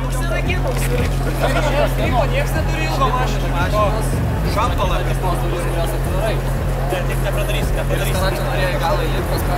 Užsirakino, Užsirakino, nieks neturi ilgo mašinos. Šampalą, kas tos durys turės atvirai. Tik nepradarys, nepadarys. Skaračio norėjo į galą įlipti, paskui.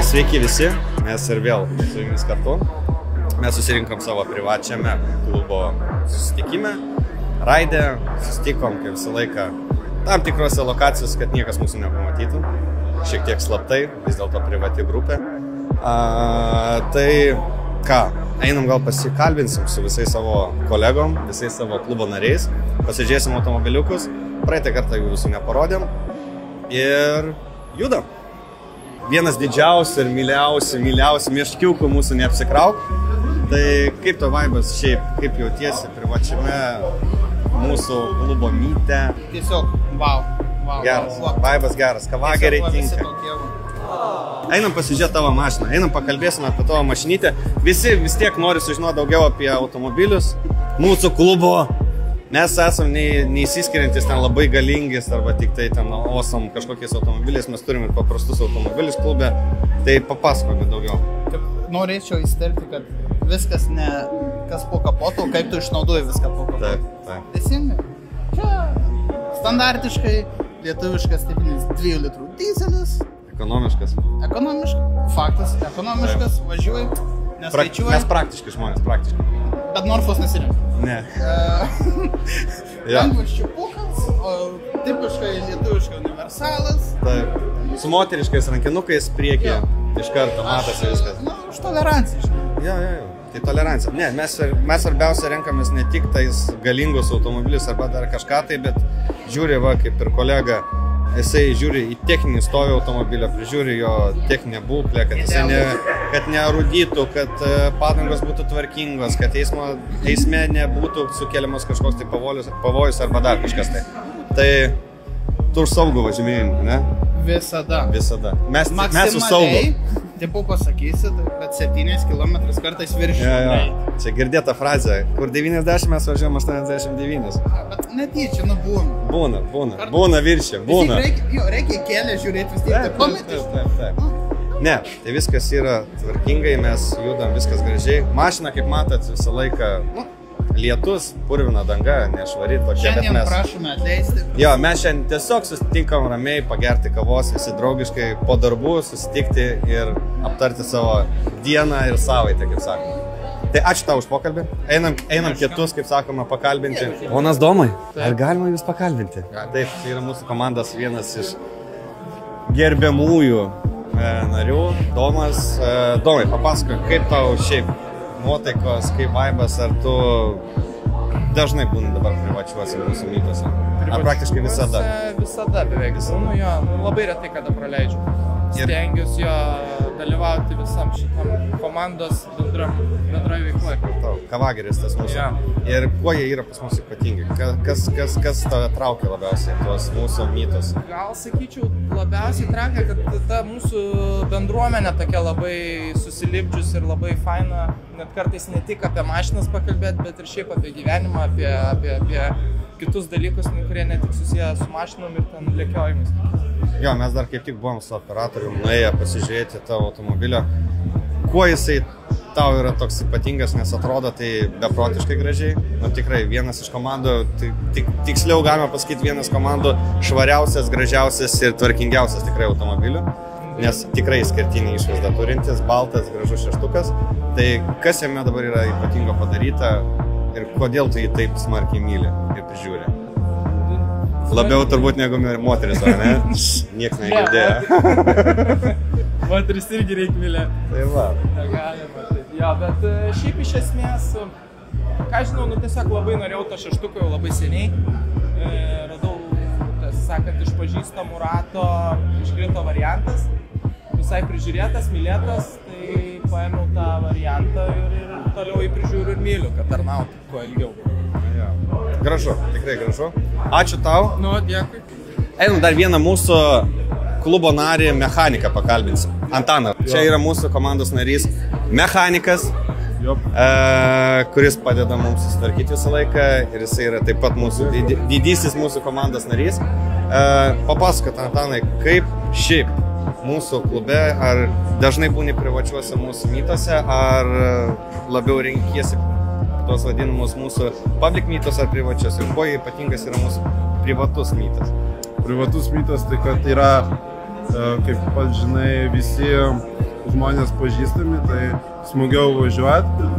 Sveiki visi, mes ir vėl su jumis kartu. Mes susirinkom savo privačiame klubo susitikime. Raide susitikom, kaip visą laiką, tam tikrose lokacijos, kad niekas mūsų nepamatytų. Šiek tiek slaptai, vis dėlto privati grupė. Tai ką, einam gal pasikalbinsim su visais savo kolegom, visais savo klubo nariais. Pasižiūrėsim automobiliukus. Praeitą kartą jų visų neparodėm. Ir judam. Vienas didžiausių ir myliausių meškiukų mūsų neapsikrauk. Tai kaip to vaibas šiaip, kaip jautiesi privačiame mūsų klubo myte? Tiesiog, wow. Geras, vaibas geras, kava gerai tinka. Einam pasižiūrėti tavo mašiną, einam pakalbėsime apie tavo mašinytę. Visi vis tiek nori sužinoti daugiau apie automobilius. Mūsų klubo. Mes esam neįsiskiriantis ten labai galingis arba tik tai ten awesome kažkokiais automobiliais. Mes turime ir paprastus automobilius klube. Tai papasakok daugiau. Norėčiau įsterpti, kad viskas ne kas po kapotu, kaip tu išnaudoji viską po kapotu. Taip. Teisingai. Čia standartiškai lietuviškas tipinis 2 litrų dizelis. Ekonomiškas. Faktas, ekonomiškas, važiuoji, neskaičiuoji. Mes praktiški žmonės, praktiški. Bet Norfos nesirinko. Ne. Lengvas čiupukas, o tipiškai lietuviškai universalas. Taip. Su moteriškais rankinukais priekyje iš karto matosi viskas. Už toleranciją, žinai. Jo. Tai tolerancija. Ne, mes svarbiausia renkamės ne tik tais galingus automobilius arba dar kažką tai, bet žiūri, va, kaip ir kolega, jisai žiūri į techninį stovį automobilio, prižiūri jo techninę būklę, kad jisai kad nerūdytų, kad padangos būtų tvarkingos, kad eisme nebūtų sukeliamas kažkoks tai pavojus arba dar kažkas tai. Tai tu už saugų važinėjimą, ne? Visada. Mes už saugų. Tipo pasakysit, kad 7 km kartais viršijai. Čia girdėta frazė, kur 90 mes važiuojam 89. Bet netyčia, būna. Būna viršė, būna. Reikia kelią žiūrėti vis tiek. Taip. Ne, tai viskas yra tvarkingai, mes judam, viskas gražiai. Mašina, kaip matot, visą laiką lietus, purvina danga, nešvari tokia. Šiandien prašome atleisti. Jo, mes šiandien tiesiog susitinkam ramiai, pagerti kavos, visi draugiškai, po darbų susitikti ir aptarti savo dieną ir savaitę, kaip sakoma. Tai ačiū tau už pokalbį. Einam kitus, kaip sakoma, pakalbinti. Ponas Domai, ar galima jūs pakalbinti? Taip, tai yra mūsų komandos vienas iš gerbiamųjų narių, Domas. Domai, papasakok, kaip tau šiaip nuotaikos, kaip vaibas, ar tu dažnai būni dabar privačiuose mūsų mytuose? Ar praktiškai visada? Visada beveik. Nu jo, labai retai kada praleidžiu. Stengiuosi jo dalyvauti visam šitam komandos bendroje veikloje. Kavageris tas mūsų. Ja. Ir kuo jie yra pas mus ypatingi? Kas tave traukia labiausiai tuos mūsų mytus? Gal sakyčiau, labiausiai traukia, kad ta mūsų bendruomenė tokia labai susilipdžius ir labai faina. Net kartais ne tik apie mašinas pakalbėti, bet ir šiaip apie gyvenimą, apie kitus dalykus, kurie ne tik susiję su mašinom ir ten lėkiojimais. Jo, mes dar kaip tik buvom su operatorium nuėję pasižiūrėti tavo automobilio. Kuo jisai tau yra toks ypatingas, nes atrodo tai beprotiškai gražiai. Nu tikrai, vienas iš komandų, tiksliau galima pasakyti, vienas komandų švariausias, gražiausias ir tvarkingiausias tikrai automobilių. Nes tikrai skirtinį išvaizdą turintis, baltas, gražus šeštukas. Tai kas jame dabar yra ypatingo padaryta ir kodėl tu jį taip smarkiai myli ir prižiūri? Labiau turbūt negu moteris, ar ne? Niekas negirdėjo. Moteris irgi reikia mylėti. Tai va. Galima, taip. Jo, bet šiaip iš esmės, ką žinau, tiesiog labai norėjau to šeštuko jau labai seniai. Radau, sakant, iš pažįstamų rato iškrito variantas. Visai prižiūrėtas, mylėtas, tai paėmiau tą variantą ir toliau jį prižiūriu ir myliu, kad tarnautų kuo ilgiau. Gražu, tikrai gražu. Ačiū tau. Nu, dėkui. Einam dar vieną mūsų klubo narį mechaniką pakalbinsim. Antaną. Čia yra mūsų komandos narys mechanikas, kuris padeda mums susitvarkyti visą laiką ir jis yra taip pat mūsų didysis mūsų komandos narys. Papasakot, Antanai, kaip šiaip mūsų klube, ar dažnai būni privačiuose mūsų mytuose, ar labiau renkiesi tos vadinamus mūsų public mytus ar privačius, ir kuo ypatingas yra mūsų privatus mytas? Privatus mytas tai, kad yra, kaip pats žinai, visi žmonės pažįstami, tai smagiau važiuoti,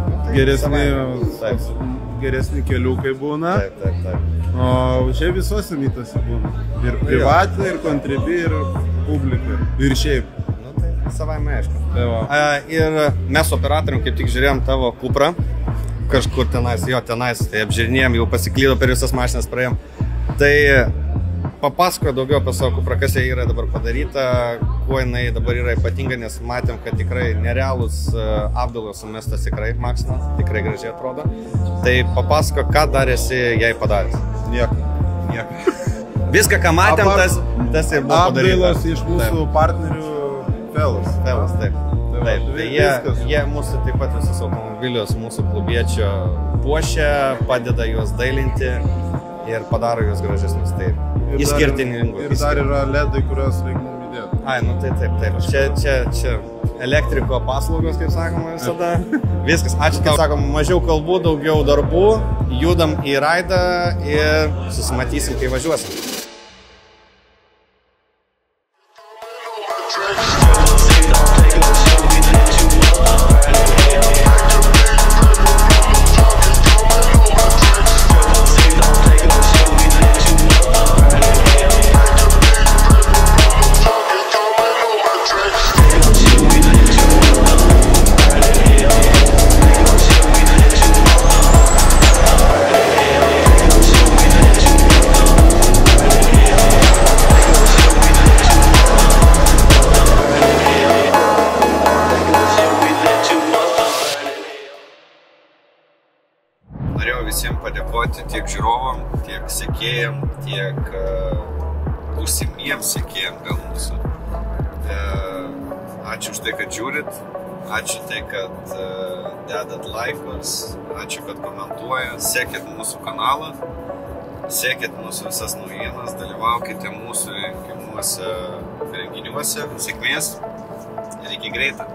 geresni keliukai būna. Taip. O šiaip visuose mytose būna. Ir privatė, ir kontribi, ir publika. Ir šiaip. Nu, tai savaime aišku. Tai va. Ir mes operatorium kaip tik žiūrėjom tavo Cuprą, kažkur tenais, tai apžiūrinėjom, jau pasiklydo per visas mašinas praėjom. Tai papasakojo daugiau apie savo Cuprą, kas jai yra dabar padaryta, kuo jinai dabar yra ypatinga, nes matėm, kad tikrai nerealus apdalas sumestas tikrai maksimas, tikrai gražiai atrodo. Tai papasako, ką dar esi jai padaręs. Nieko. Viską, ką matėm, tas ir buvo padaryta. Apdailos iš mūsų partnerių Felas. Taip. Tai jie mūsų taip pat visus automobilius mūsų klubiečio puošia, padeda juos dailinti ir padaro juos gražesnius. Tai išskirtiningų. Ir dar yra ledai, kuriuos reikia mums įdėti. Ai, nu tai taip. Čia elektriko paslaugos, kaip sakoma, visada. Viskas, ačiū tau. Sakom, mažiau kalbų, daugiau darbų, judam į raidą ir susimatysim, kai važiuosim. Norėjau visiems padėkoti tiek žiūrovam, tiek sekėjam, tiek būsimiems sekėjam gal mūsų. Ačiū už tai, kad žiūrit, ačiū tai, kad dedat laikus, ačiū, kad komentuojat, sekit mūsų kanalą, sekit mūsų visas naujienas, dalyvaukite mūsų renginiuose, sėkmės ir iki greito.